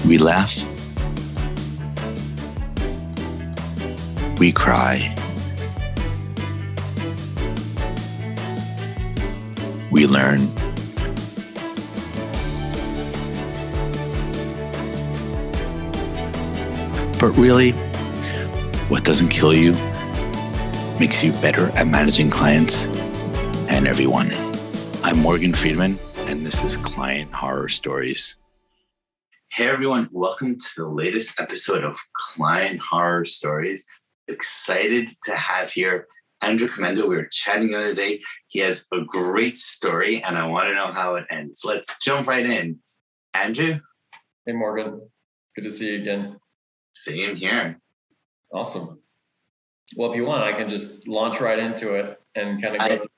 We laugh. We cry. We learn. But really, what doesn't kill you makes you better at managing clients and everyone. I'm Morgan Friedman, and this is Client Horror Stories. Hey everyone, welcome to the latest episode of Client Horror Stories. Excited to have here Andrew Kemendo. We were chatting the other day. He has a great story, and I want to know how it ends. Let's jump right in. Andrew? Hey Morgan, good to see you again. Same here. Awesome. Well, if you want, I can just launch right into it and kind of go through it.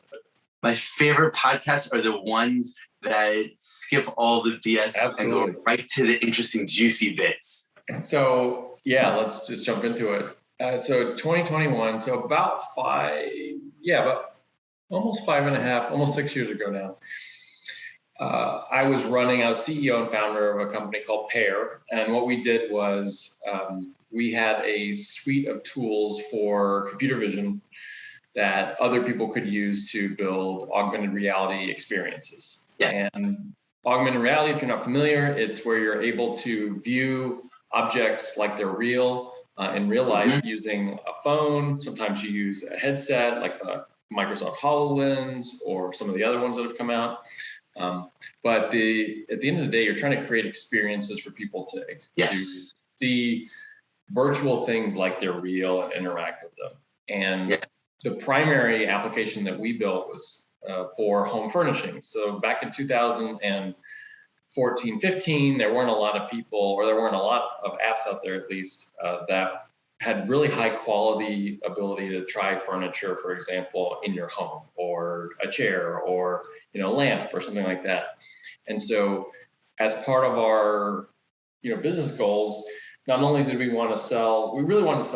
My favorite podcasts are the ones that skip all the BS Absolutely. and go right to the interesting, juicy bits. So, yeah, let's just jump into it. So it's 2021, so about almost 5.5, almost 6 years ago now. I was CEO and founder of a company called Pair. And what we did was we had a suite of tools for computer vision that other people could use to build augmented reality experiences. Yeah. And augmented reality, if you're not familiar, it's where you're able to view objects like they're real in real life using a phone. Sometimes you use a headset like the Microsoft HoloLens or some of the other ones that have come out. But at the end of the day, you're trying to create experiences for people to see virtual things like they're real and interact with them. And the primary application that we built was for home furnishings. So back in 2014, 15, there weren't a lot of people, or there weren't a lot of apps out there at least, that had really high quality ability to try furniture, for example, in your home, or a chair, or lamp, or something like that. And so, as part of our business goals, not only did we really want to sell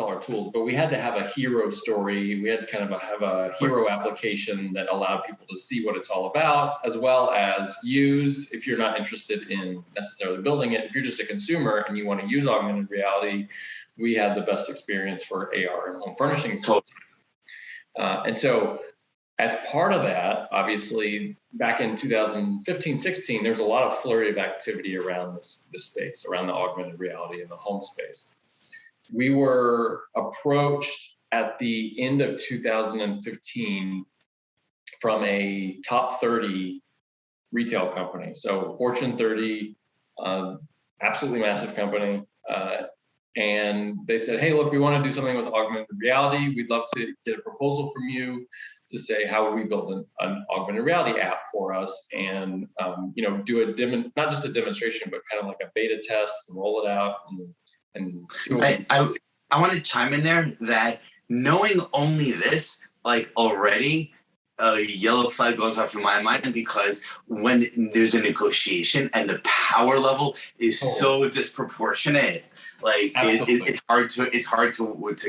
our tools, but we had to have a hero story. We had to kind of have a hero application that allowed people to see what it's all about, as well as use, if you're not interested in necessarily building it, if you're just a consumer and you want to use augmented reality, we had the best experience for AR and home furnishings. And so as part of that, obviously, back in 2015, 16, there's a lot of flurry of activity around this space, around the augmented reality in the home space. We were approached at the end of 2015 from a top 30 retail company. So Fortune 30, absolutely massive company. And they said, hey, look, we want to do something with augmented reality. We'd love to get a proposal from you to say, how would we build an augmented reality app for us and, do not just a demonstration, but kind of like a beta test and roll it out. And I want to chime in there that knowing only this, like already, a yellow flag goes off in my mind, because when there's a negotiation and the power level is so disproportionate, like it's hard to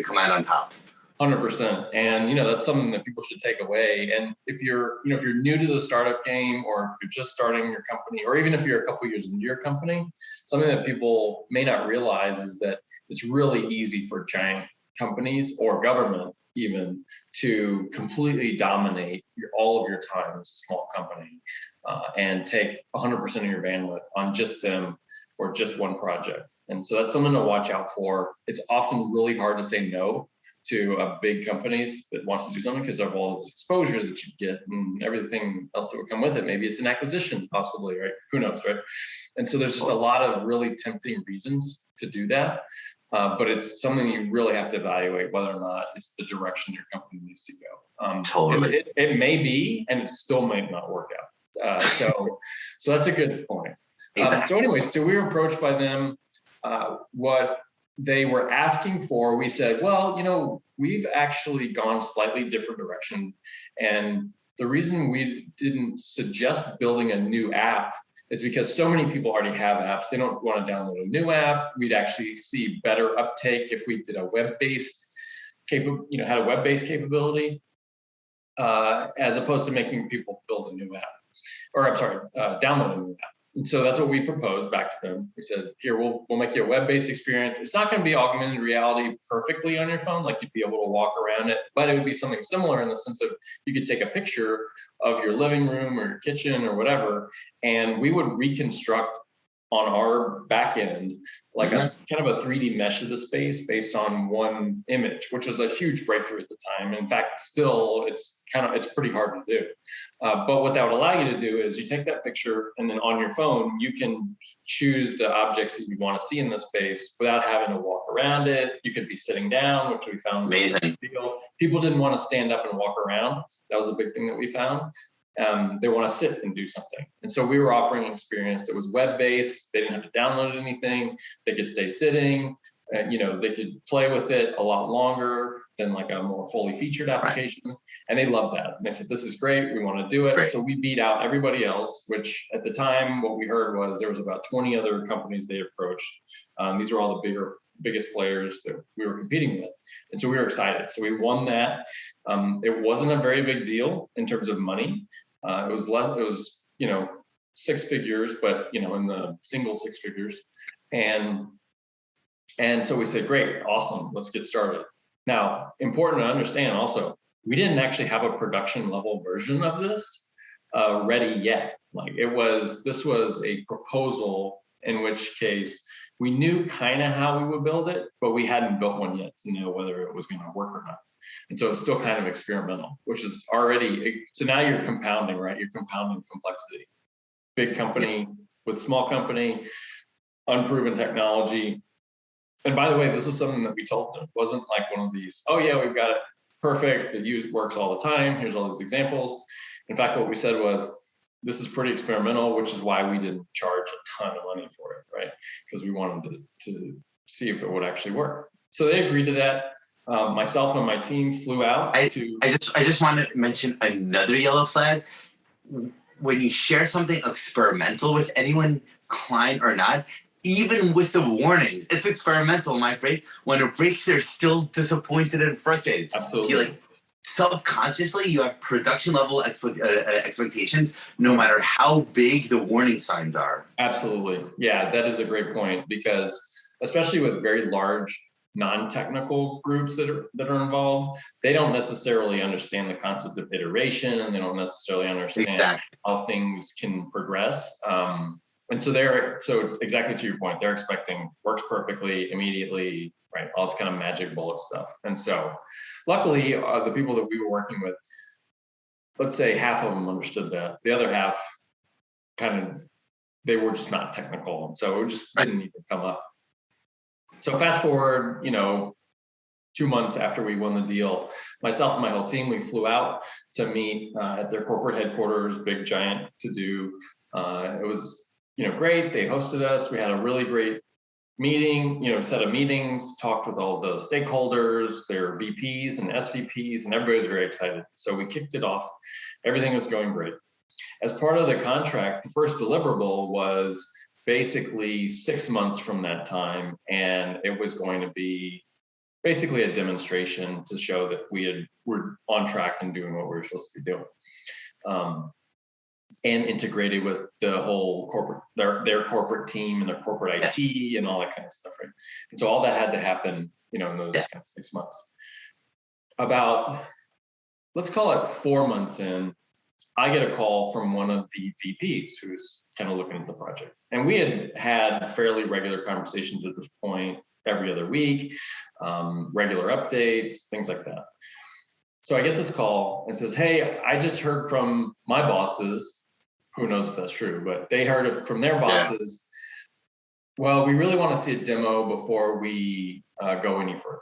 come out on top. 100%. And, that's something that people should take away. And if you're new to the startup game, or if you're just starting your company, or even if you're a couple years into your company, something that people may not realize is that it's really easy for giant companies or government even to completely dominate all of your time as a small company and take 100% of your bandwidth on just them for just one project. And so that's something to watch out for. It's often really hard to say no to big companies that wants to do something because of all this exposure that you get and everything else that would come with it. Maybe it's an acquisition, possibly, right? Who knows, right? And so there's just a lot of really tempting reasons to do that. But it's something you really have to evaluate whether or not it's the direction your company needs to go. Totally. It may be, and it still might not work out. So that's a good point. Exactly. So anyway, so we were approached by them. What they were asking for, we said, well, we've actually gone slightly different direction. And the reason we didn't suggest building a new app is because so many people already have apps. They don't want to download a new app. We'd actually see better uptake if we did a web-based capability, as opposed to making people build a new app. Or download a new app. And so that's what we proposed back to them. We said, here, we'll make you a web-based experience. It's not going to be augmented reality perfectly on your phone, like you'd be able to walk around it, but it would be something similar in the sense of you could take a picture of your living room or your kitchen or whatever, and we would reconstruct on our back end, like a kind of a 3D mesh of the space based on one image, which was a huge breakthrough at the time. In fact, still, it's pretty hard to do. But what that would allow you to do is you take that picture and then on your phone, you can choose the objects that you want to see in the space without having to walk around it. You could be sitting down, which we found was amazing. a big deal. People didn't want to stand up and walk around. That was a big thing that we found. They want to sit and do something. And so we were offering an experience that was web-based. They didn't have to download anything. They could stay sitting. They could play with it a lot longer than like a more fully featured application. Right. And they loved that. And they said, this is great. We want to do it. Great. So we beat out everybody else, which at the time, what we heard was there was about 20 other companies they approached. These are all the biggest players that we were competing with. And so we were excited. So we won that. It wasn't a very big deal in terms of money. It was 6 figures, but in the single 6 figures. And so we said, great, awesome, let's get started. Now, important to understand also, we didn't actually have a production level version of this ready yet. This was a proposal, in which case we knew kind of how we would build it, but we hadn't built one yet to know whether it was going to work or not. And so it's still kind of experimental, which is already, so now you're compounding, right? You're compounding complexity. Big company with small company, unproven technology. And by the way, this is something that we told them. It wasn't like one of these, oh yeah, we've got it perfect, it works all the time, here's all these examples. In fact, what we said was, this is pretty experimental, which is why we didn't charge a ton of money for it, right? Because we wanted to see if it would actually work. So they agreed to that. Myself and my team flew out I just want to mention another yellow flag. When you share something experimental with anyone, client or not, even with the warnings, it's experimental, my friend. When it breaks, they're still disappointed and frustrated. Absolutely. Subconsciously, you have production level expectations, no matter how big the warning signs are. Absolutely. Yeah, that is a great point, because especially with very large non-technical groups that are involved, they don't necessarily understand the concept of iteration, and they don't necessarily understand how things can progress. And so exactly to your point, they're expecting works perfectly, immediately, right? All this kind of magic bullet stuff. And so luckily, the people that we were working with, let's say half of them understood that. The other half they were just not technical. And so it just didn't even come up. So fast forward, 2 months after we won the deal, myself and my whole team, we flew out to meet at their corporate headquarters, big giant to do. It was great. They hosted us. We had a really great meeting, set of meetings, talked with all the stakeholders, their VPs and SVPs, and everybody was very excited. So we kicked it off. Everything was going great. As part of the contract, the first deliverable was basically 6 months from that time. And it was going to be basically a demonstration to show that we're on track and doing what we were supposed to be doing. And integrated with the whole corporate, their corporate team and their corporate IT and all that kind of stuff, right? And so all that had to happen, in those kind of 6 months. About, let's call it 4 months in, I get a call from one of the VPs who's kind of looking at the project. And we had fairly regular conversations at this point, every other week, regular updates, things like that. So I get this call and says, hey, I just heard from my bosses, who knows if that's true, but they heard it from their bosses. Yeah. Well, we really want to see a demo before we go any further.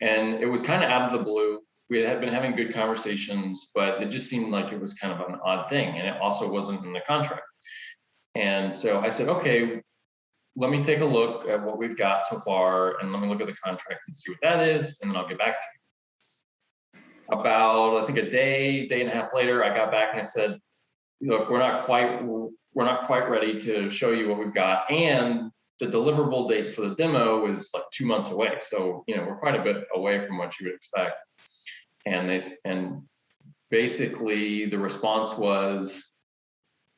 And it was kind of out of the blue. We had been having good conversations, but it just seemed like it was kind of an odd thing. And it also wasn't in the contract. And so I said, okay, let me take a look at what we've got so far, and let me look at the contract and see what that is, and then I'll get back to you. About, I think, a day and a half later, I got back and I said, look, we're not quite ready to show you what we've got, and the deliverable date for the demo is like 2 months away. So, we're quite a bit away from what you would expect. And basically the response was,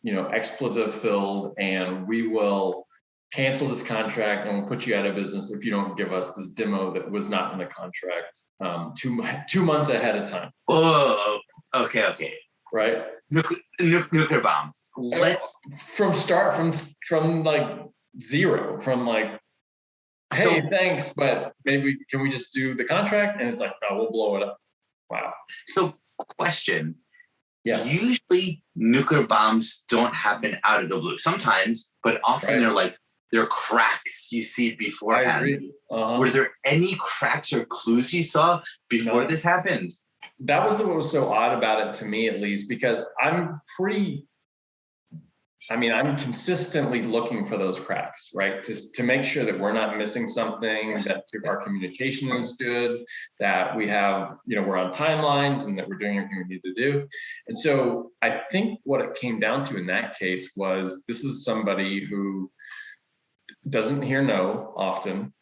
expletive filled, and we will cancel this contract and we'll put you out of business if you don't give us this demo that was not in the contract 2 months ahead of time. Oh, okay. Right. Nuclear bomb. Let's from like zero, from like, hey, thanks, but maybe can we just do the contract? And it's like, no, we'll blow it up. Wow. So question. Yeah. Usually nuclear bombs don't happen out of the blue. Sometimes, but often they're cracks you see beforehand. I agree. Were there any cracks or clues you before this happened? That was what was so odd about it, to me at least, because I'm consistently looking for those cracks, right? To make sure that we're not missing something, that our communication is good, that we have, we're on timelines, and that we're doing everything we need to do. And so I think what it came down to in that case was, this is somebody who doesn't hear no often.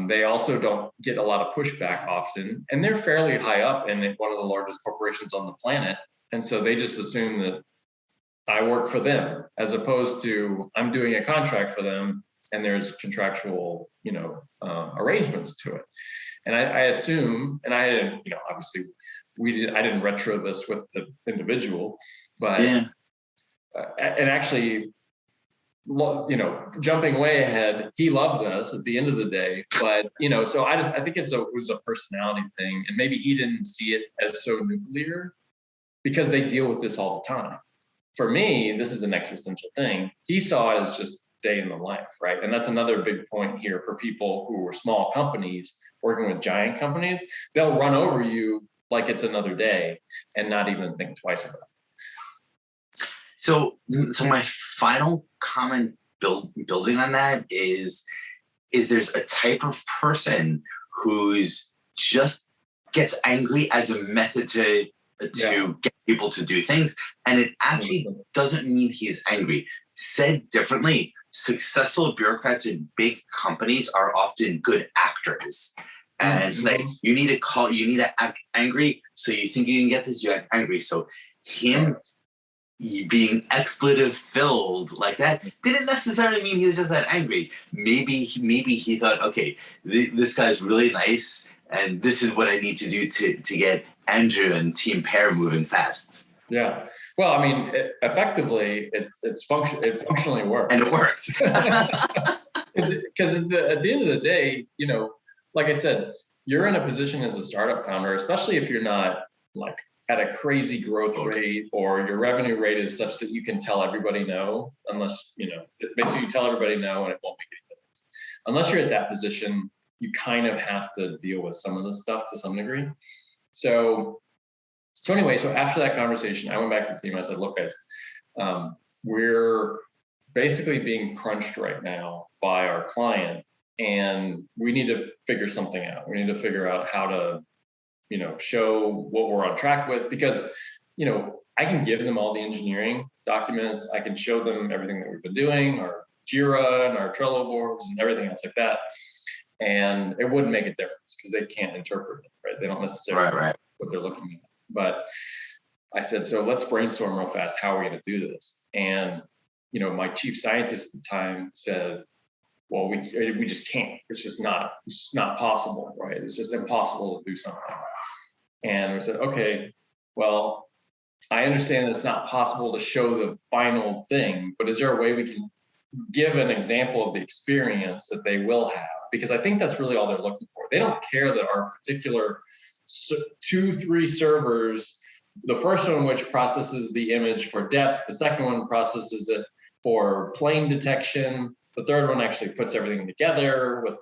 They also don't get a lot of pushback often, and they're fairly high up in one of the largest corporations on the planet. And so they just assume that I work for them, as opposed to I'm doing a contract for them and there's contractual, arrangements to it. And I assume, and I didn't, obviously I didn't retro this with the individual, but, and actually, jumping way ahead, he loved us at the end of the day, but, so I think it was a personality thing, and maybe he didn't see it as so nuclear because they deal with this all the time. For me, this is an existential thing. He saw it as just day in the life, right? And that's another big point here for people who are small companies working with giant companies. They'll run over you like it's another day and not even think twice about it. So my final comment building on that is there's a type of person who's just gets angry as a method to get people to do things. And it actually doesn't mean he's angry. Said differently, successful bureaucrats in big companies are often good actors. And you need to act angry. So you think you can get this, you act angry. So him being expletive filled like that didn't necessarily mean he was just that angry. Maybe he thought, okay, this guy's really nice, and this is what I need to do to get Andrew and Team Pear moving fast. Yeah. Well, effectively, it functionally works. And it works. Because at the end of the day, like I said, you're in a position as a startup founder, especially if you're not like at a crazy growth rate, or your revenue rate is such that you can tell everybody no, unless, basically you tell everybody no and it won't make any difference. Unless you're at that position, you kind of have to deal with some of this stuff to some degree. So anyway, after that conversation, I went back to the team. I said, look, guys, we're basically being crunched right now by our client, and we need to figure something out. We need to figure out how to, show what we're on track with, because, I can give them all the engineering documents. I can show them everything that we've been doing, our Jira and our Trello boards and everything else like that. And it wouldn't make a difference because they can't interpret it, right? They don't necessarily know what they're looking at. But I said, so let's brainstorm real fast. How are we going to do this? And, my chief scientist at the time said, well, we just can't. It's just not possible, right? It's just impossible to do something. And we said, okay, well, I understand it's not possible to show the final thing, but is there a way we can give an example of the experience that they will have? Because I think that's really all they're looking for. They don't care that our particular 2-3 servers, the first one which processes the image for depth, the second one processes it for plane detection, the third one actually puts everything together with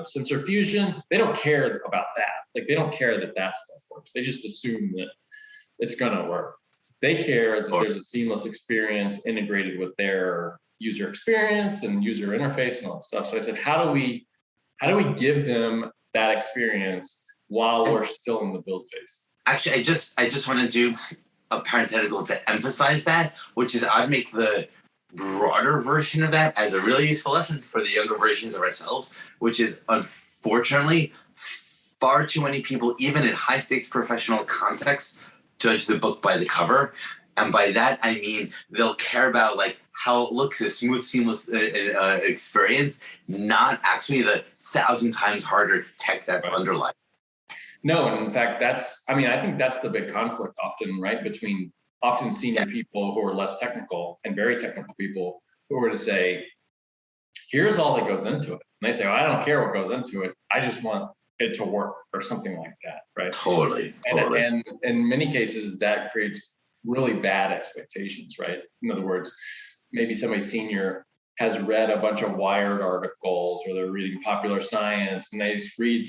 sensor fusion. They don't care about that. Like, they don't care that stuff works. They just assume that it's gonna work. They care that there's a seamless experience integrated with their user experience and user interface and all that stuff. So I said, how do we give them that experience while we're still in the build phase? Actually, I just want to do a parenthetical to emphasize that, which is I'd make the broader version of that as a really useful lesson for the younger versions of ourselves, which is, unfortunately, far too many people, even in high stakes professional contexts, judge the book by the cover. And by that, I mean, they'll care about like how it looks, a smooth, seamless experience, not actually the 1,000 times harder tech that underlies. No, and in fact, I think that's the big conflict often, right? Between often senior people who are less technical and very technical people who are to say, here's all that goes into it. And they say, well, I don't care what goes into it. I just want it to work or something like that, right? Totally. And in many cases, that creates really bad expectations, right? In other words, maybe somebody senior has read a bunch of Wired articles, or they're reading popular science, and they just read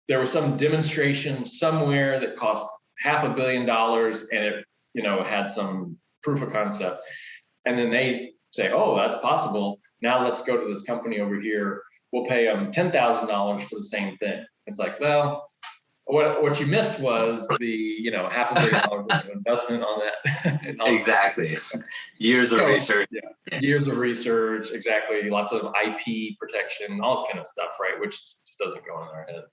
there was some demonstration somewhere that cost $500 million, and it, had some proof of concept. And then they say, oh, that's possible. Now let's go to this company over here. We'll pay them $10,000 for the same thing. It's like, well, what you missed was the $500 million worth of investment on that. Exactly. Years of research. Yeah. Years of research. Exactly. Lots of IP protection, all this kind of stuff, right? Which just doesn't go in our head.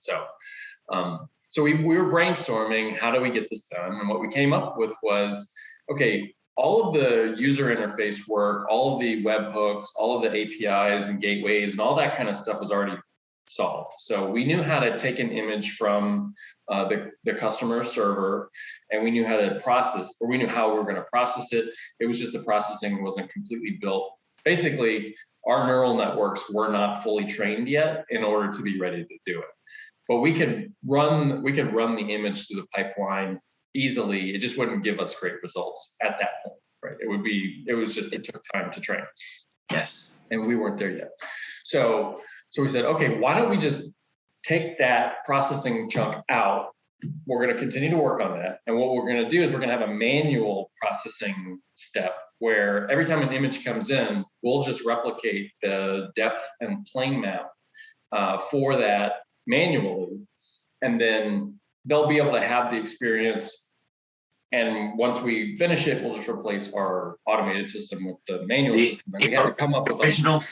So we were brainstorming, how do we get this done? And what we came up with was, okay, all of the user interface work, all of the webhooks, all of the APIs and gateways and all that kind of stuff was already solved. So we knew how to take an image from the customer server, and we knew how to process, or we knew how we were going to process it. It was just the processing wasn't completely built. Basically, our neural networks were not fully trained yet in order to be ready to do it. But we could run the image through the pipeline easily. It just wouldn't give us great results at that point, right? It took time to train. Yes. And we weren't there yet. So we said, okay, why don't we just take that processing chunk out? We're going to continue to work on that. And what we're going to do is we're going to have a manual processing step where every time an image comes in, we'll just replicate the depth and plane map for that manually. And then they'll be able to have the experience. And once we finish it, we'll just replace our automated system with the manual system. And we had to come up with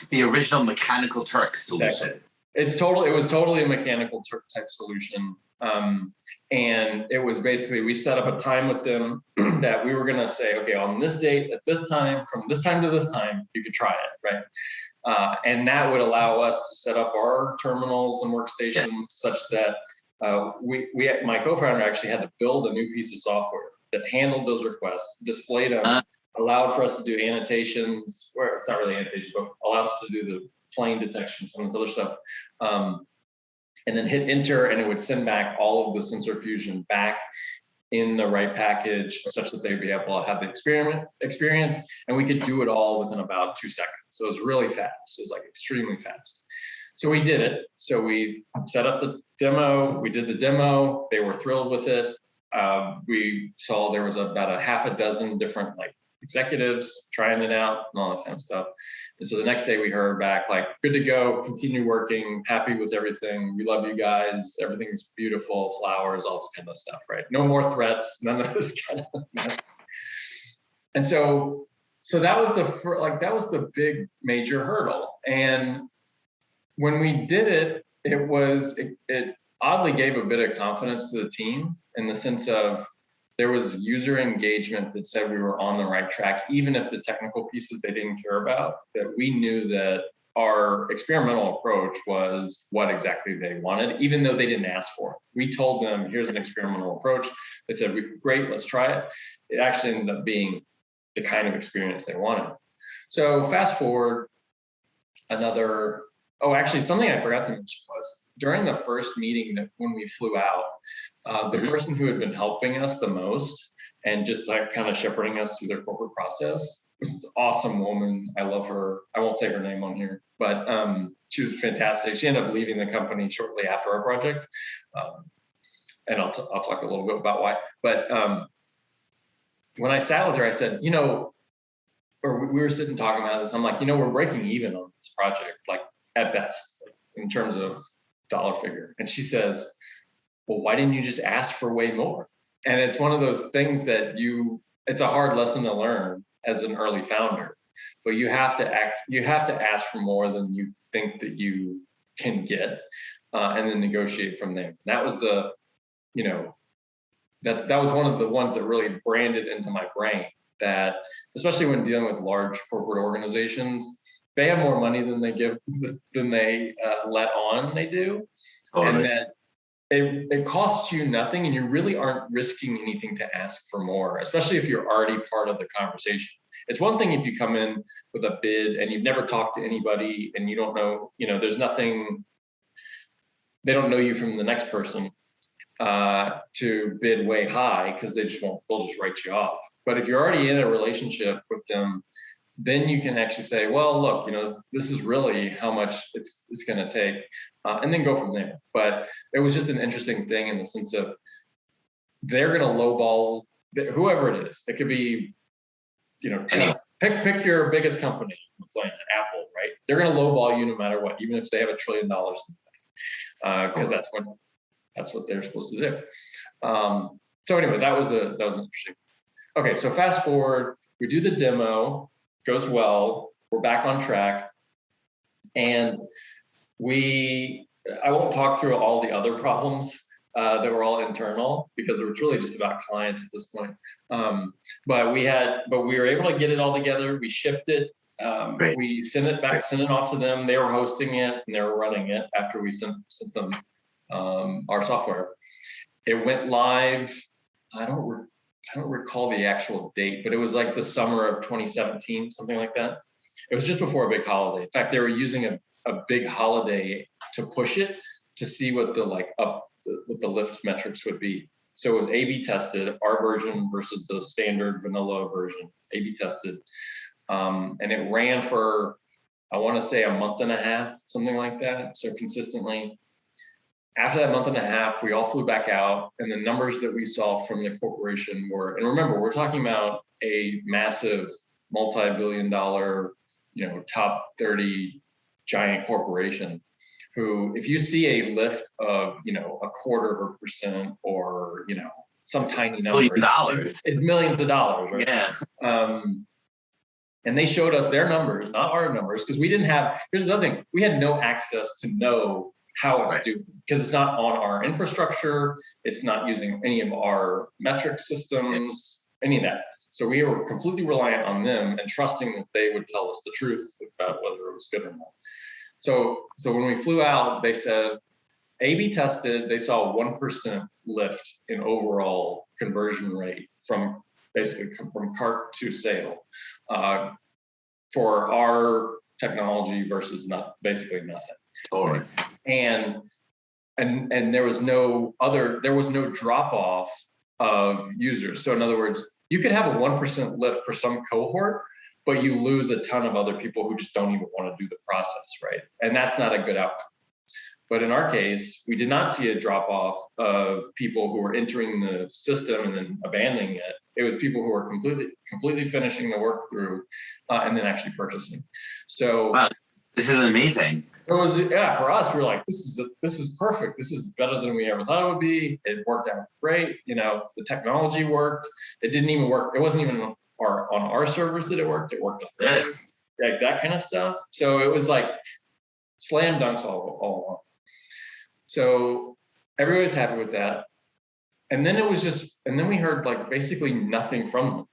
the original mechanical Turk solution. Exactly. It was totally a mechanical Turk type solution. And it was basically, we set up a time with them that we were going to say, okay, on this date, at this time, from this time to this time, you could try it, right? And that would allow us to set up our terminals and workstations such that my co-founder actually had to build a new piece of software that handled those requests, displayed them, allowed for us to do annotations, or it's not really annotations, but allowed us to do the plane detection, some of this other stuff. And then hit enter, and it would send back all of the sensor fusion back in the right package such that they'd be able to have the experience. And we could do it all within about 2 seconds. So it was really fast. It was like extremely fast. So we did it. So we set up the demo. We did the demo. They were thrilled with it. We saw there was about a half a dozen different executives trying it out and all that kind of stuff. And so the next day we heard back good to go, continue working, happy with everything. We love you guys. Everything's beautiful, flowers, all this kind of stuff, right? No more threats, none of this kind of mess. And so that was the big major hurdle. And when we did it, it oddly gave a bit of confidence to the team in the sense of there was user engagement that said we were on the right track, even if the technical pieces they didn't care about, that we knew that our experimental approach was what exactly they wanted, even though they didn't ask for it. We told them, here's an experimental approach. They said, great, let's try it. It actually ended up being the kind of experience they wanted. So fast forward something I forgot to mention was during the first meeting when we flew out, the person who had been helping us the most and just kind of shepherding us through their corporate process was an awesome woman. I love her. I won't say her name on here, but she was fantastic. She ended up leaving the company shortly after our project. And I'll talk a little bit about why. But when I sat with her, I said, or we were sitting talking about this. I'm like, we're breaking even on this project, at best, in terms of dollar figure. And she says, well, why didn't you just ask for way more? And it's one of those things that it's a hard lesson to learn as an early founder, but you have to ask for more than you think that you can get, and then negotiate from there. And that was the that was one of the ones that really branded into my brain, that especially when dealing with large corporate organizations, they have more money than they let on they do. Totally. And that it costs you nothing, and you really aren't risking anything to ask for more, especially if you're already part of the conversation. It's one thing if you come in with a bid and you've never talked to anybody and you don't know, there's nothing, they don't know you from the next person, to bid way high, because they'll just write you off. But if you're already in a relationship with them, then you can actually say, well, look, this is really how much it's going to take, and then go from there. But it was just an interesting thing in the sense of they're going to lowball whoever it is. It could be, pick your biggest company on the planet, Apple, right? They're going to lowball you no matter what, even if they have $1 trillion, because that's what they're supposed to do. So anyway, that was interesting. Okay, so fast forward, we do the demo, goes well, we're back on track, and I won't talk through all the other problems that were all internal, because it was really just about clients at this point. But we were able to get it all together. We shipped it. Great. We sent it off to them. They were hosting it and they were running it after we sent them our software. It went live. I don't recall the actual date, but it was like the summer of 2017, something like that. It was just before a big holiday. In fact, they were using a big holiday to push it to see what the lift metrics would be. So it was A/B tested, our version versus the standard vanilla version, A/B tested. And it ran for, I want to say, a month and a half, something like that. So consistently. After that month and a half, we all flew back out, and the numbers that we saw from the corporation were, and remember, we're talking about a massive multi-billion-dollar, top 30 giant corporation, who, if you see a lift of, 0.25% or, some tiny number, it's millions of dollars, right? Yeah. And they showed us their numbers, not our numbers, because we didn't have, here's the other thing, we had no access to know how it's doing, because it's not on our infrastructure, it's not using any of our metric systems, any of that. So we were completely reliant on them and trusting that they would tell us the truth about whether it was good or not. So when we flew out, they said, A/B tested, they saw a 1% lift in overall conversion rate from cart to sale for our technology versus basically nothing. Totally. And there was no drop off of users. So in other words, you could have a 1% lift for some cohort, but you lose a ton of other people who just don't even want to do the process, right? And that's not a good outcome. But in our case, we did not see a drop off of people who were entering the system and then abandoning it. It was people who were completely finishing the work through and then actually purchasing. So wow, this is amazing. It was, for us, we were like, this is perfect. This is better than we ever thought it would be. It worked out great. The technology worked. It didn't even work. It wasn't even on our servers that it worked. It worked on theirs, like that kind of stuff. So it was like slam dunks all along. So everybody's happy with that. And then then we heard like basically nothing from them.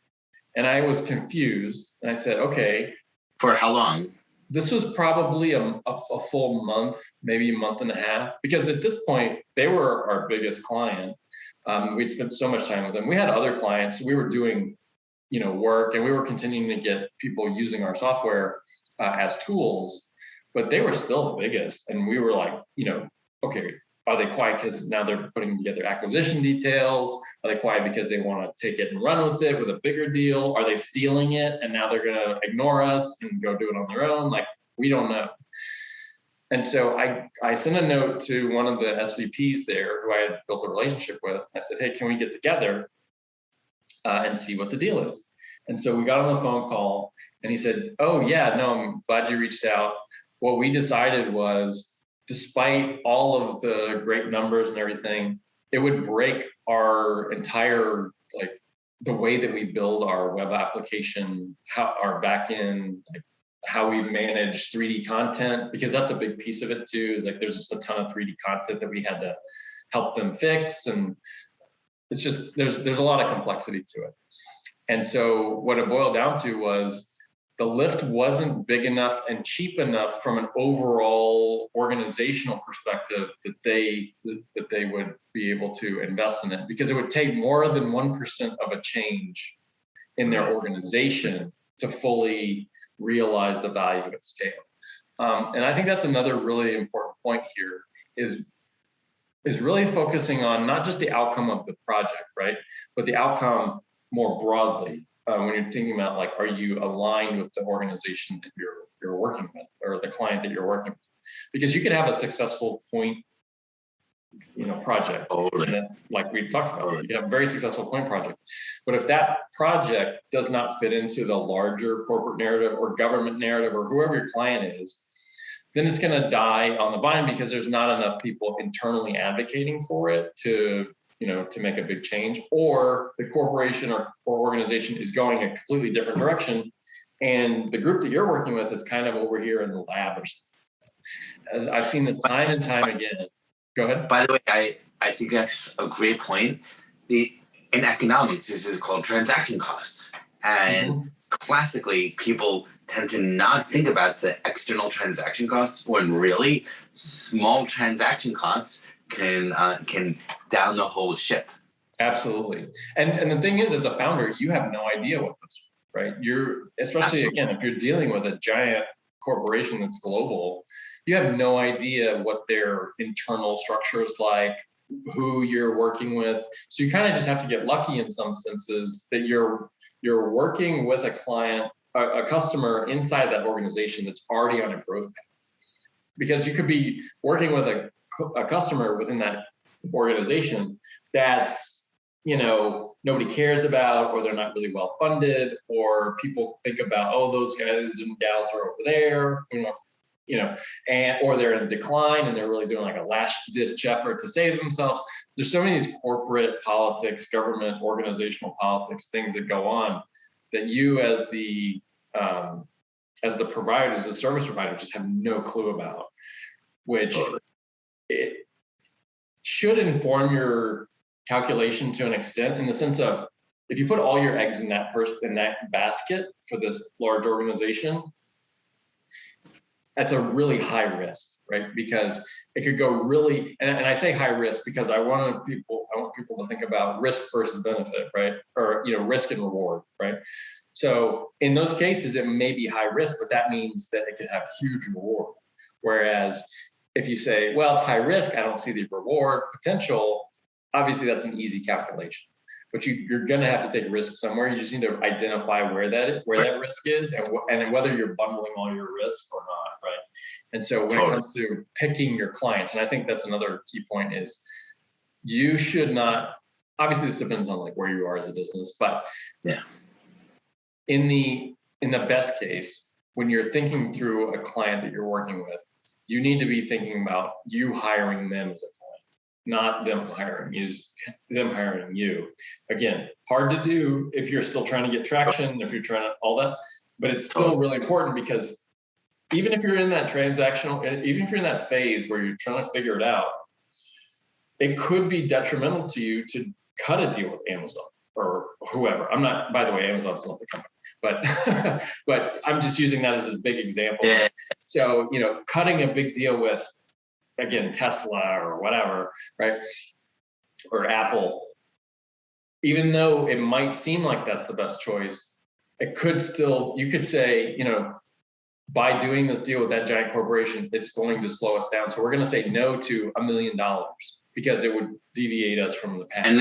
And I was confused. And I said, okay. For how long? This was probably a full month, maybe a month and a half, because at this point, they were our biggest client. We'd spent so much time with them. We had other clients. We were doing, work, and we were continuing to get people using our software as tools, but they were still the biggest. And we were like, okay, are they quiet because now they're putting together acquisition details? Are they quiet because they want to take it and run with it with a bigger deal? Are they stealing it and now they're going to ignore us and go do it on their own? Like, we don't know. And so I sent a note to one of the SVPs there who I had built a relationship with. I said, hey, can we get together and see what the deal is? And so we got on the phone call and he said, oh yeah, no, I'm glad you reached out. What we decided was, despite all of the great numbers and everything, it would break our entire, like, the way that we build our web application, how our backend, like how we manage 3D content, because that's a big piece of it too, is like there's just a ton of 3D content that we had to help them fix. And it's just, there's a lot of complexity to it. And so what it boiled down to was the lift wasn't big enough and cheap enough from an overall organizational perspective that they would be able to invest in it, because it would take more than 1% of a change in their organization to fully realize the value at scale. And I think that's another really important point here is really focusing on not just the outcome of the project, right? But the outcome more broadly. When you're thinking about, like, are you aligned with the organization that you're working with, or the client that you're working with? Because you could have a successful point, project, like we talked about. You could have a very successful point project, but if that project does not fit into the larger corporate narrative or government narrative or whoever your client is, then it's going to die on the vine, because there's not enough people internally advocating for it to make a big change, or the corporation or organization is going a completely different direction, and the group that you're working with is kind of over here in the lab or something. As I've seen this time and time again. Go ahead. By the way, I think that's a great point. In economics, this is called transaction costs. And classically, people tend to not think about the external transaction costs, when really small transaction costs can down the whole ship. Absolutely. And the thing is, as a founder, you have no idea what this, right? You're, especially again, if you're dealing with a giant corporation that's global, you have no idea what their internal structure is like, who you're working with. So you kind of just have to get lucky in some senses that you're working with a client, a customer inside that organization that's already on a growth path. Because you could be working with a customer within that organization that's, nobody cares about, or they're not really well funded, or people think about, oh, those guys and gals are over there, or they're in decline and they're really doing like a last-ditch effort to save themselves. There's so many of these corporate politics, government, organizational politics, things that go on, that you as the provider, as the service provider, just have no clue about, which it should inform your calculation to an extent, in the sense of, if you put all your eggs in that basket for this large organization, that's a really high risk, right? Because it could go really, and I say high risk because I want people to think about risk versus benefit, right? Or risk and reward, right? So in those cases, it may be high risk, but that means that it could have huge reward. Whereas if you say, well, it's high risk, I don't see the reward potential, obviously that's an easy calculation. But you're going to have to take risk somewhere. You just need to identify where that risk is, and whether you're bundling all your risks or not, right? And so when it comes to picking your clients, and I think that's another key point, is you should not. Obviously, this depends on like where you are as a business, but in the best case, when you're thinking through a client that you're working with, you need to be thinking about you hiring them as a client, not them hiring you. Again, hard to do if you're still trying to get traction, if you're trying to all that, but it's still really important, because even if you're in that even if you're in that phase where you're trying to figure it out, it could be detrimental to you to cut a deal with Amazon or whoever. By the way, Amazon's not the company, but but I'm just using that as a big example. Yeah. So, cutting a big deal with, again, Tesla or whatever, right? Or Apple, even though it might seem like that's the best choice, it could still, you could say, by doing this deal with that giant corporation, it's going to slow us down. So we're going to say no to $1 million because it would deviate us from the path. And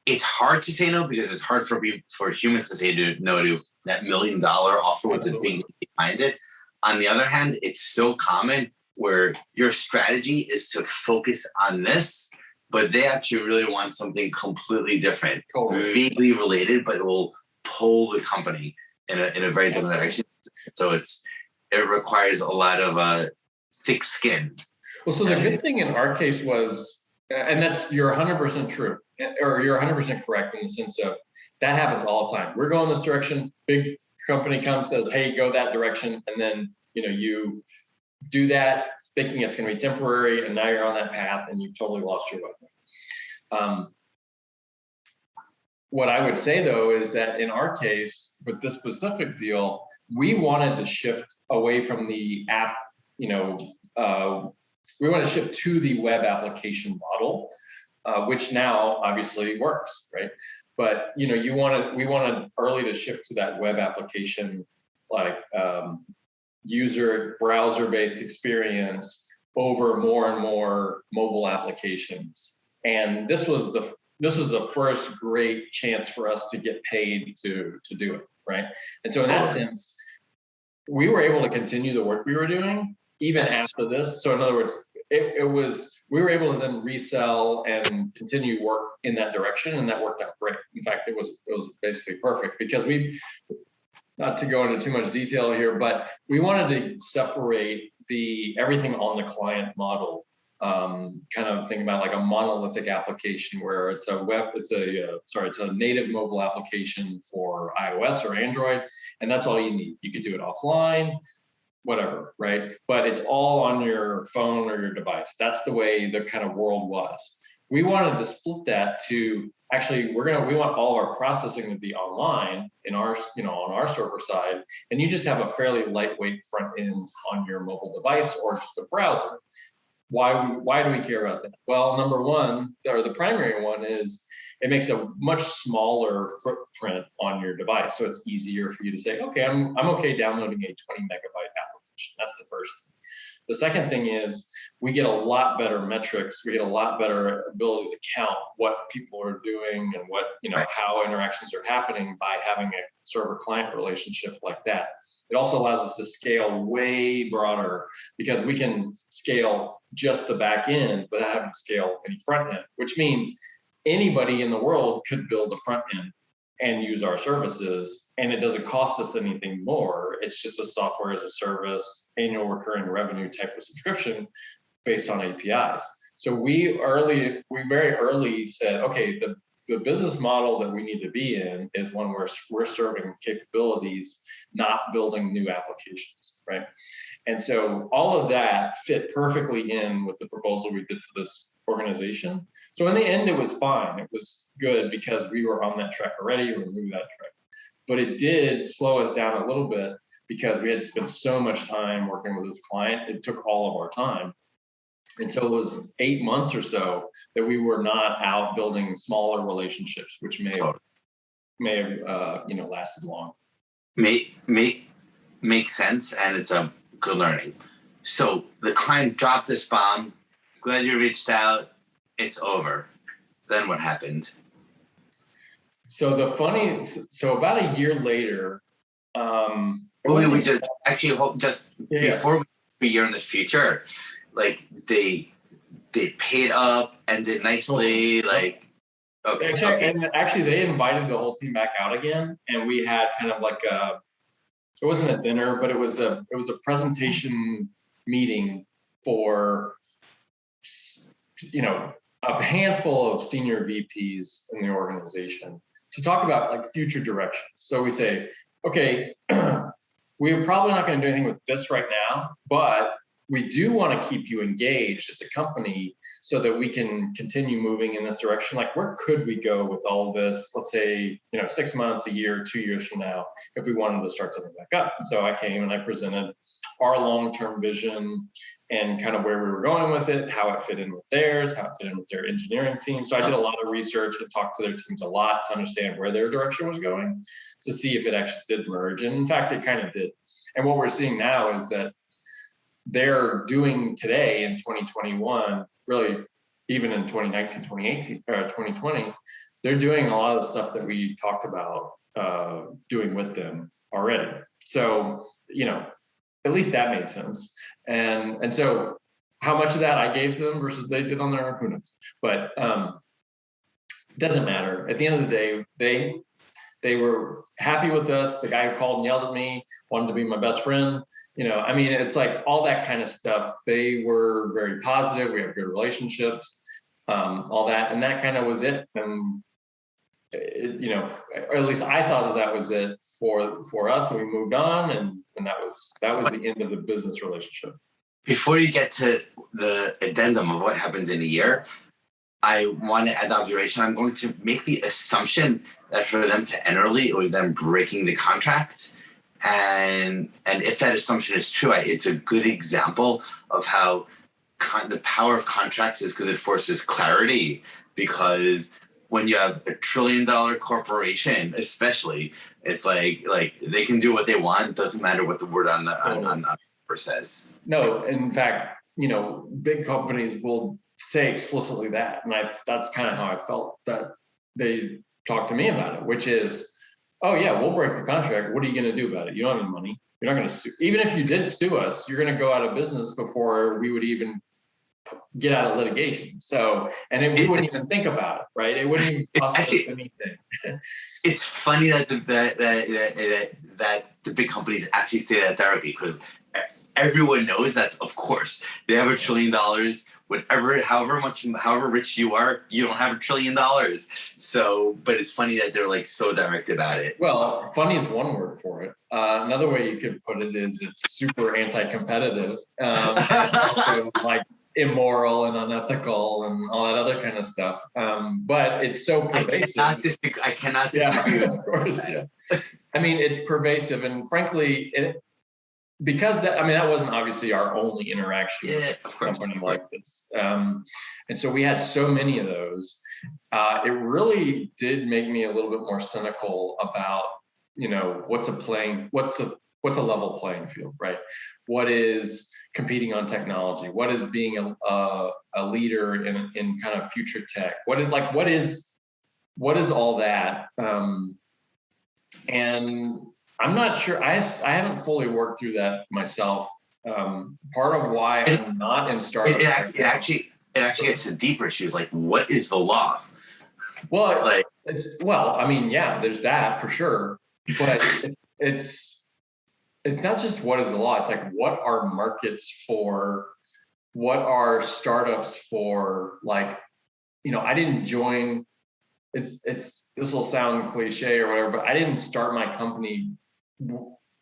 it's hard to say no, because it's hard for humans to say no to that $1 million offer with a big behind it. On the other hand, it's so common where your strategy is to focus on this, but they actually really want something completely different, vaguely related, but it will pull the company in a very different direction. So it requires a lot of thick skin. Well, so the good thing in our case was, and you're 100% true, or you're 100% correct in the sense of that happens all the time. We're going this direction, big company comes, says, hey, go that direction, and then you do that thinking it's going to be temporary, and now you're on that path and you've totally lost your way. what I would say though is that in our case, with this specific deal, we wanted to shift away from the app, we want to shift to the web application model, which now obviously works, right? But we wanted early to shift to that web application, like user browser-based experience over more and more mobile applications. And this was the first great chance for us to get paid to do it, right? And so in that sense, we were able to continue the work we were doing even after this. So in other words, we were able to then resell and continue work in that direction, and that worked out great. In fact, it was basically perfect because not to go into too much detail here, but we wanted to separate everything on the client model. Kind of think about like a monolithic application where it's a native mobile application for iOS or Android, and that's all you need. You could do it offline, whatever, right? But it's all on your phone or your device. That's the way the kind of world was. We wanted to split that to actually, we want all of our processing to be online in our, on our server side, and you just have a fairly lightweight front end on your mobile device or just a browser. Why do we care about that? Well, number one, or the primary one, is it makes a much smaller footprint on your device. So it's easier for you to say, okay, I'm okay downloading a 20 megabyte application. That's the first thing. The second thing is we get a lot better metrics. We get a lot better ability to count what people are doing and what, how interactions are happening by having a server client relationship like that. It also allows us to scale way broader because we can scale just the back end without having to scale any front end, which means anybody in the world could build a front end and use our services, and it doesn't cost us anything more. It's just a software as a service, annual recurring revenue type of subscription based on APIs. So we very early said, okay, the business model that we need to be in is one where we're serving capabilities, not building new applications, right? And so all of that fit perfectly in with the proposal we did for this organization. So in the end, it was fine. It was good because we were on that track already, we moved that track. But it did slow us down a little bit because we had to spend so much time working with this client. It took all of our time. And so it was 8 months or so that we were not out building smaller relationships, which may have lasted long. Makes sense, and it's a good learning. So the client dropped this bomb. Glad you reached out. It's over. Then what happened? So about a year later, before we year in the future, like they paid up, ended nicely, Actually, they invited the whole team back out again, and we had kind of like it wasn't a dinner, but it was a presentation meeting for a handful of senior VPs in the organization to talk about like future directions. So we say, okay, we're probably not going to do anything with this right now, but we do want to keep you engaged as a company so that we can continue moving in this direction. Like, where could we go with all of this? Let's say, 6 months, a year, 2 years from now, if we wanted to start something back up. And so I came and I presented our long-term vision and kind of where we were going with it, how it fit in with theirs, how it fit in with their engineering team. So I did a lot of research and talked to their teams a lot to understand where their direction was going, to see if it actually did merge. And in fact, it kind of did. And what we're seeing now is that they're doing today in 2021, really even in 2019, 2018, 2020, they're doing a lot of the stuff that we talked about doing with them already. So, at least that made sense. And so how much of that I gave them versus they did on their own, who knows? But it doesn't matter. At the end of the day, they were happy with us. The guy who called and yelled at me wanted to be my best friend. It's like all that kind of stuff. They were very positive. We have good relationships, all that. And that kind of was it. And, or at least I thought that was it for us. And we moved on. And that was the end of the business relationship. Before you get to the addendum of what happens in a year, I want to add the observation. I'm going to make the assumption that for them to enter early, it was them breaking the contract. And if that assumption is true, it's a good example of how the power of contracts is, because it forces clarity. Because when you have $1 trillion corporation, especially, it's like they can do what they want. It doesn't matter what the word on paper says. No, in fact, big companies will say explicitly that, and that's kind of how I felt that they talked to me about it, which is, oh yeah, we'll break the contract. What are you going to do about it? You don't have any money. You're not going to sue. Even if you did sue us, you're going to go out of business before we would even get out of litigation. So, and we wouldn't even think about it, right? It wouldn't even cost us anything. It's funny that the big companies actually say that directly, because everyone knows that, of course, they have $1 trillion. However rich you are, you don't have $1 trillion. So, but it's funny that they're like so direct about it. Well, funny is one word for it. Another way you could put it is it's super anti-competitive, and also like immoral and unethical and all that other kind of stuff. But it's so pervasive. I cannot disagree. Yeah, of course. Yeah. I mean, it's pervasive, and frankly, because that wasn't obviously our only interaction with a company like this. And so we had so many of those. It really did make me a little bit more cynical about, what's a level playing field, right? What is competing on technology? What is being a leader in kind of future tech? What is all that? And I'm not sure. I haven't fully worked through that myself. Part of why I'm not in startup. It actually gets to deeper issues, like what is the law? Well, there's that for sure. But it's not just what is the law. It's like, what are markets for? What are startups for? Like, I didn't join. This will sound cliche or whatever, but I didn't start my company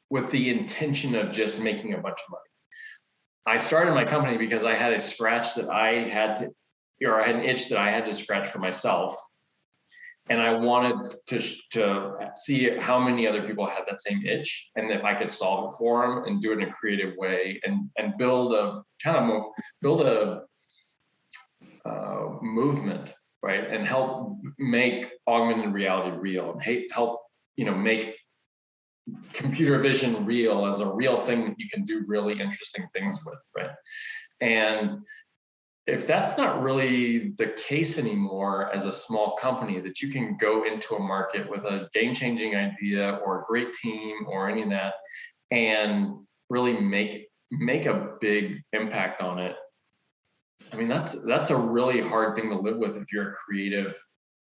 with the intention of just making a bunch of money. I started my company because I had a scratch that I had an itch that I had to scratch for myself. And I wanted to see how many other people had that same itch, and if I could solve it for them and do it in a creative way, and build a movement, right? And help make augmented reality real, and help, make computer vision real as a real thing that you can do really interesting things with, right? And if that's not really the case anymore as a small company, that you can go into a market with a game-changing idea or a great team or any of that, and really make a big impact on it. I mean, that's a really hard thing to live with if you're a creative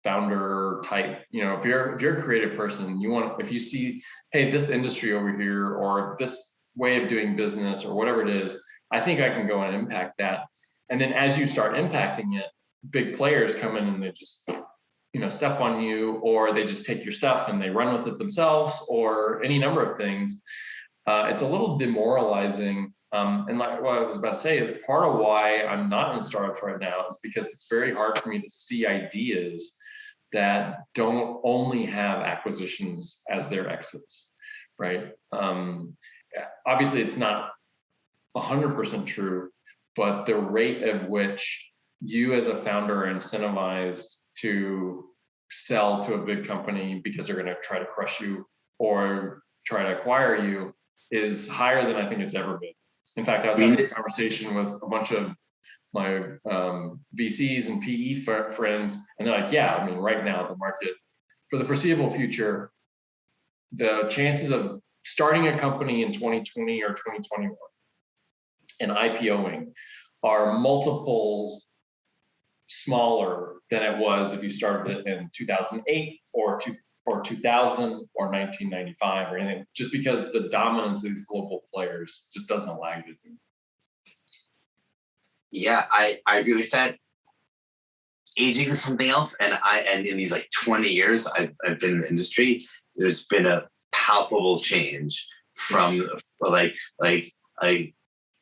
founder type. If you're a creative person, if you see, hey, this industry over here, or this way of doing business, or whatever it is, I think I can go and impact that. And then as you start impacting it, big players come in and they just, step on you, or they just take your stuff and they run with it themselves, or any number of things. It's a little demoralizing. And like what I was about to say is part of why I'm not in startups right now is because it's very hard for me to see ideas that don't only have acquisitions as their exits, right? Obviously, it's not 100% true, but the rate at which you as a founder are incentivized to sell to a big company because they're going to try to crush you or try to acquire you is higher than I think it's ever been. In fact, I was having this conversation with a bunch of my VCs and PE friends, and they're like, yeah, right now the market for the foreseeable future, the chances of starting a company in 2020 or 2021 and IPOing are multiples smaller than it was if you started it in 2008 or 2000 or 1995 or anything, just because the dominance of these global players just doesn't allow you to do it. Yeah, I agree with that. Aging is something else, and in these 20 years I've been in the industry, there's been a palpable change from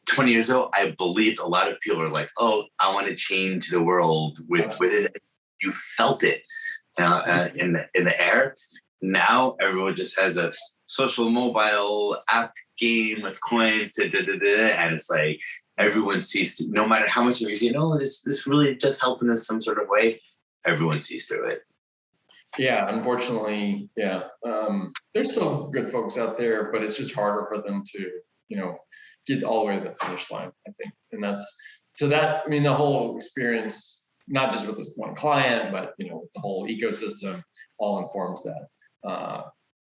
20 years ago, I believed a lot of people were like, "Oh, I want to change the world with it." You felt it in the air. Now everyone just has a social mobile app game with coins, and it's like everyone sees. No matter how much of you say, "No, this really just helping us some sort of way," everyone sees through it. Yeah, unfortunately, yeah. There's still good folks out there, but it's just harder for them to, get all the way to the finish line, I think. And I mean, the whole experience, not just with this one client, but, with the whole ecosystem all informs that.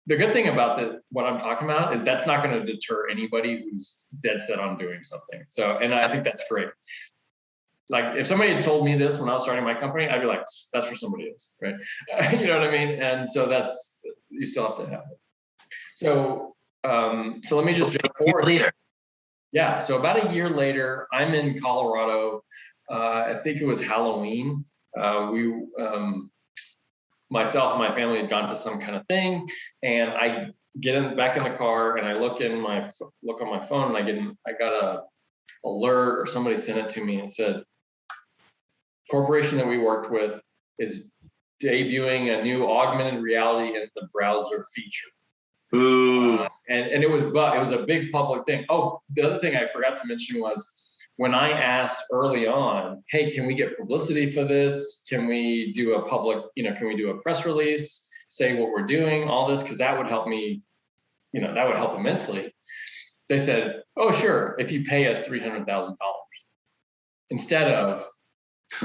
The good thing about what I'm talking about is that's not going to deter anybody who's dead set on doing something. So, and I think that's great. Like if somebody had told me this when I was starting my company, I'd be like, that's for somebody else, right? You know what I mean? And so you still have to have it. So let me just jump forward. Later. Yeah, so about a year later, I'm in Colorado. I think it was Halloween. Myself and my family had gone to some kind of thing, and I get back in the car and I look on my phone, and I got a alert, or somebody sent it to me and said, corporation that we worked with is debuting a new augmented reality in the browser feature. Ooh. And it was a big public thing. Oh, the other thing I forgot to mention was when I asked early on, hey, can we get publicity for this? Can we do a public, can we do a press release, say what we're doing, all this? Because that would help me, that would help immensely. They said, oh, sure, if you pay us $300,000. Instead of,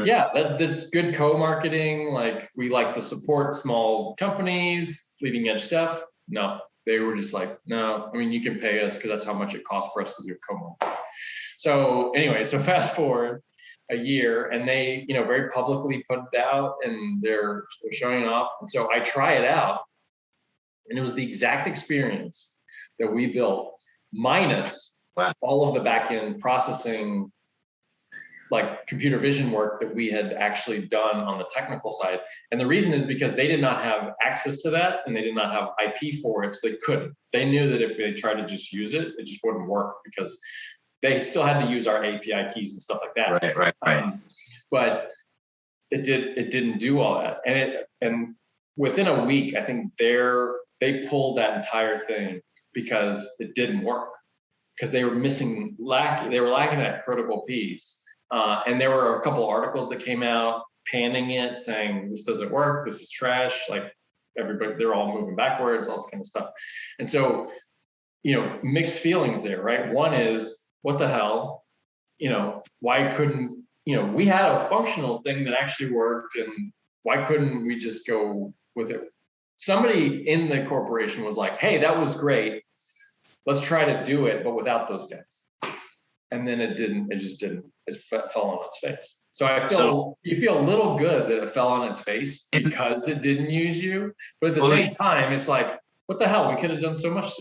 yeah, that's good co-marketing. Like, we like to support small companies, leading edge stuff. No, they were just like, no, I mean, you can pay us because that's how much it costs for us to do co-marketing. So anyway, fast forward a year, and they, very publicly put it out, and they're showing it off. And so I try it out, and it was the exact experience that we built, minus all of the back-end processing, like computer vision work that we had actually done on the technical side. And the reason is because they did not have access to that, and they did not have IP for it, so they couldn't. They knew that if they tried to just use it, it just wouldn't work, because they still had to use our API keys and stuff like that. Right. But it didn't do all that. And within a week, I think they pulled that entire thing because it didn't work, because they were lacking that critical piece. And there were a couple of articles that came out panning it, saying this doesn't work, this is trash, like everybody, they're all moving backwards, all this kind of stuff. And so, mixed feelings there, right? One is, what the hell? Why couldn't, we had a functional thing that actually worked, and why couldn't we just go with it? Somebody in the corporation was like, hey, that was great, let's try to do it, but without those guys. And then it just didn't. It fell on its face. So you feel a little good that it fell on its face because it didn't use you. But at the same time, it's like, what the hell? We could have done so much.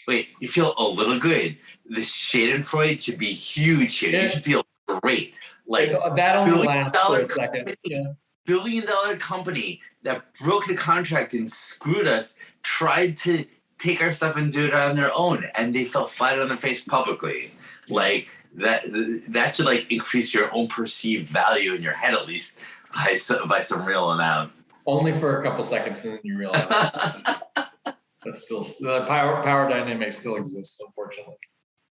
Wait, you feel a little good. The Schadenfreude should be huge here. You should feel great. Like that only lasts for a second. Yeah. $1 billion company that broke the contract and screwed us, tried to take our stuff and do it on their own, and they fell flat on their face publicly. Like that should like increase your own perceived value in your head, at least by some real amount. Only for a couple seconds, and then you realize that's still the power dynamic still exists, unfortunately.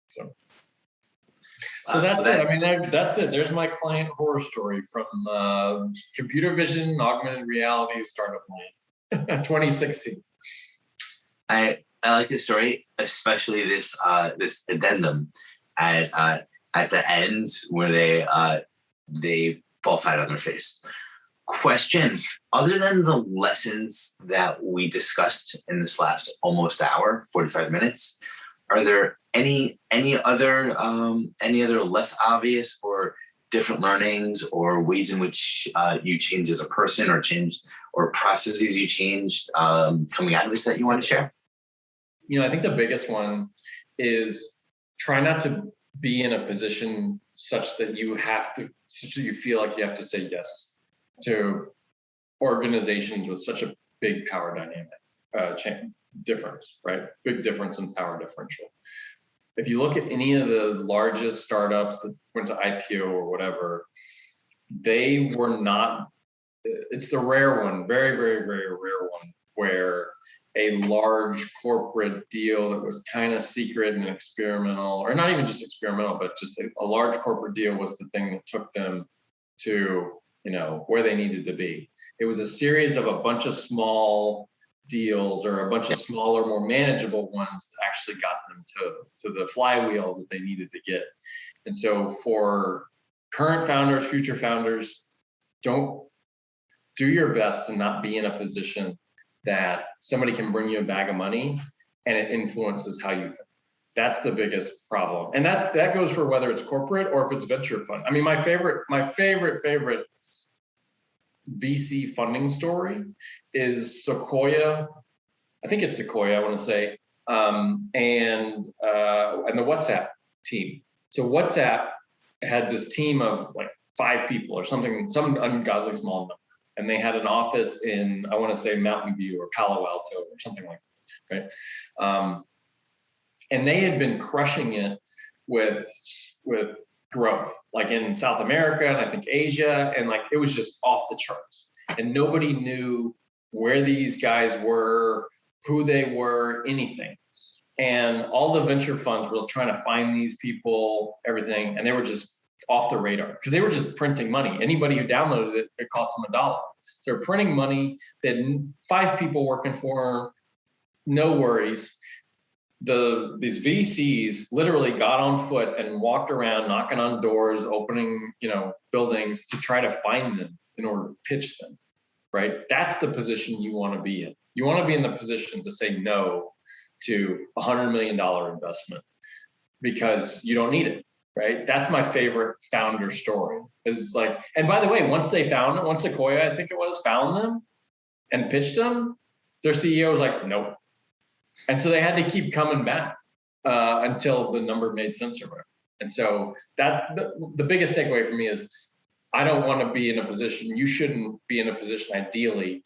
So that's it. I mean, that's it. There's my client horror story from computer vision, augmented reality, startup land, 2016. I like this story, especially this addendum at the end where they fall flat on their face. Question: other than the lessons that we discussed in this last almost hour, 45 minutes, are there any other less obvious or different learnings or ways in which you change as a person or processes you changed coming out of this that you want to share? I think the biggest one is try not to be in a position such that you feel like you have to say yes to organizations with such a big power dynamic difference, right? Big difference in power differential. if you look at any of the largest startups that went to IPO or whatever, they were not, it's the rare one, very, very, very rare one, where a large corporate deal that was kind of secret and experimental, or not even just experimental, but just a large corporate deal was the thing that took them to, where they needed to be. It was a series of a bunch of small deals or a bunch of smaller, more manageable ones that actually got them to the flywheel that they needed to get. And so for current founders, future founders, don't do your best to not be in a position that somebody can bring you a bag of money and it influences how you think. That's the biggest problem. And that goes for whether it's corporate or if it's venture fund. I mean, my favorite VC funding story is Sequoia. I think it's Sequoia, I want to say, and the WhatsApp team. So WhatsApp had this team of like 5 people or something, some ungodly small number. And they had an office in, I want to say, Mountain View or Palo Alto or something like that, right? And they had been crushing it with growth, like in South America and I think Asia, and like it was just off the charts. And nobody knew where these guys were, who they were, anything. And all the venture funds were trying to find these people, everything, and they were just off the radar because they were just printing money. Anybody who downloaded it, it cost them $1. So they're printing money. They had 5 people working for them, no worries. These VCs literally got on foot and walked around knocking on doors, opening, buildings to try to find them in order to pitch them, right? That's the position you want to be in. You want to be in the position to say no to a $100 million investment because you don't need it, right? That's my favorite founder story. Is like, and by the way, once Sequoia, I think it was, found them and pitched them, their CEO was like, nope. And so they had to keep coming back until the number made sense or whatever. And so that's the biggest takeaway for me is I don't want to be in a position, you shouldn't be in a position ideally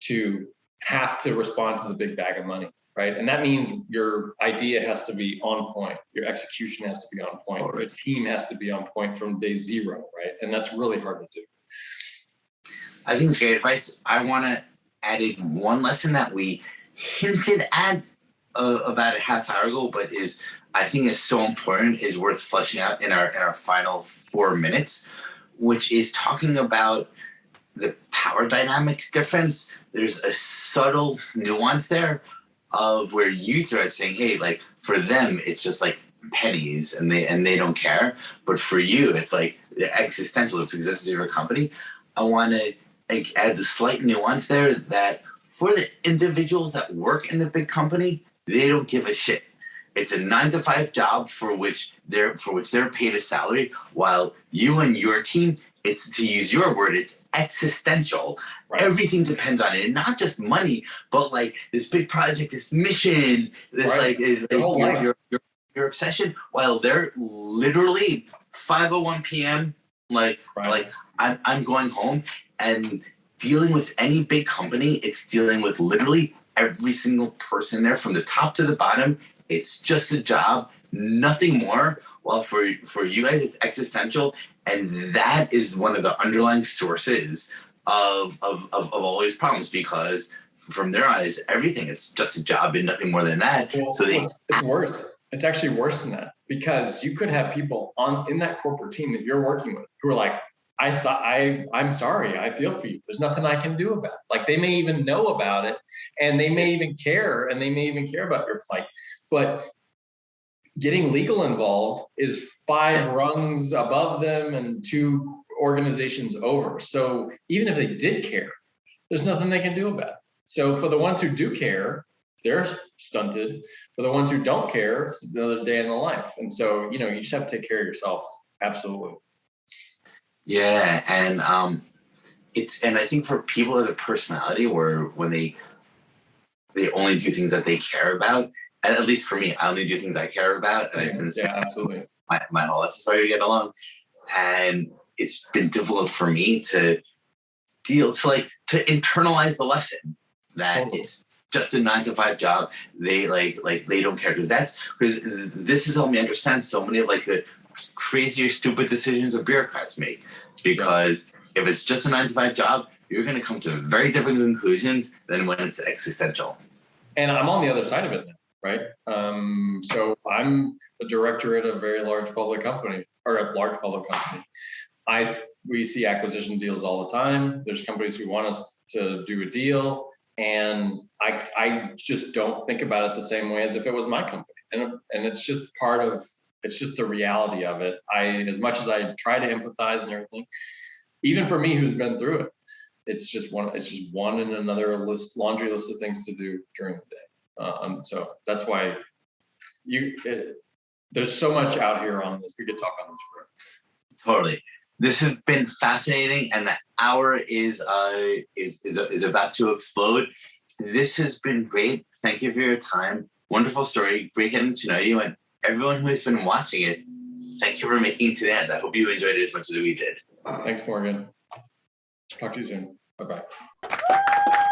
to have to respond to the big bag of money, right? And that means your idea has to be on point. Your execution has to be on point. Your team has to be on point from day 0, right? And that's really hard to do. I think it's great advice. I want to add in one lesson that we hinted at about a half hour ago, but I think is so important, is worth fleshing out in our final 4 minutes, which is talking about the power dynamics difference. There's a subtle nuance there of where you throw it saying, hey, like for them, it's just like pennies and they don't care. But for you, it's like the existential, it's existence of your company. I want to add the slight nuance there that for the individuals that work in the big company, they don't give a shit. It's a 9-to-5 job for which they're paid a salary, while you and your team, it's, to use your word, it's existential. Right. Everything depends on it, and not just money, but like this big project, this mission, this right. your obsession. While they're literally 5:01 p.m. Like I'm going home, and dealing with any big company, it's dealing with literally every single person there from the top to the bottom. It's just a job, nothing more. Well, for you guys, it's existential. And that is one of the underlying sources of all these problems, because from their eyes, everything is just a job and nothing more than that. Well, so it's worse. It's actually worse than that, because you could have people in that corporate team that you're working with who are like, I'm sorry, I feel for you. There's nothing I can do about it. Like, they may even know about it, and they may even care, about your plight. But getting legal involved is 5 rungs above them and 2 organizations over. So even if they did care, there's nothing they can do about it. So for the ones who do care, they're stunted. For the ones who don't care, it's another day in the life. And so, you just have to take care of yourself. Absolutely. Yeah, and I think for people with a personality where when they only do things that they care about, and at least for me, I only do things I care about, and absolutely. My whole life started to get along, and it's been difficult for me to internalize the lesson that it's just a 9-to-5 job, they they don't care, because this is helped me understand so many of the crazy or stupid decisions that bureaucrats make. Because if it's just a 9-to-5 job, you're going to come to very different conclusions than when it's existential. And I'm on the other side of it now, right? So I'm a director at a very large public company, or a large public company. We see acquisition deals all the time. There's companies who want us to do a deal, and I just don't think about it the same way as if it was my company. And it's just it's just the reality of it. As much as I try to empathize and everything, even for me who's been through it, it's just one in another laundry list of things to do during the day. So that's why there's so much out here on this. We could talk on this forever. Totally. This has been fascinating, and the hour is about to explode. This has been great. Thank you for your time. Wonderful story. Great getting to know you, and everyone who has been watching it, thank you for making it to the end. I hope you enjoyed it as much as we did. Thanks, Morgan. Talk to you soon. Bye-bye.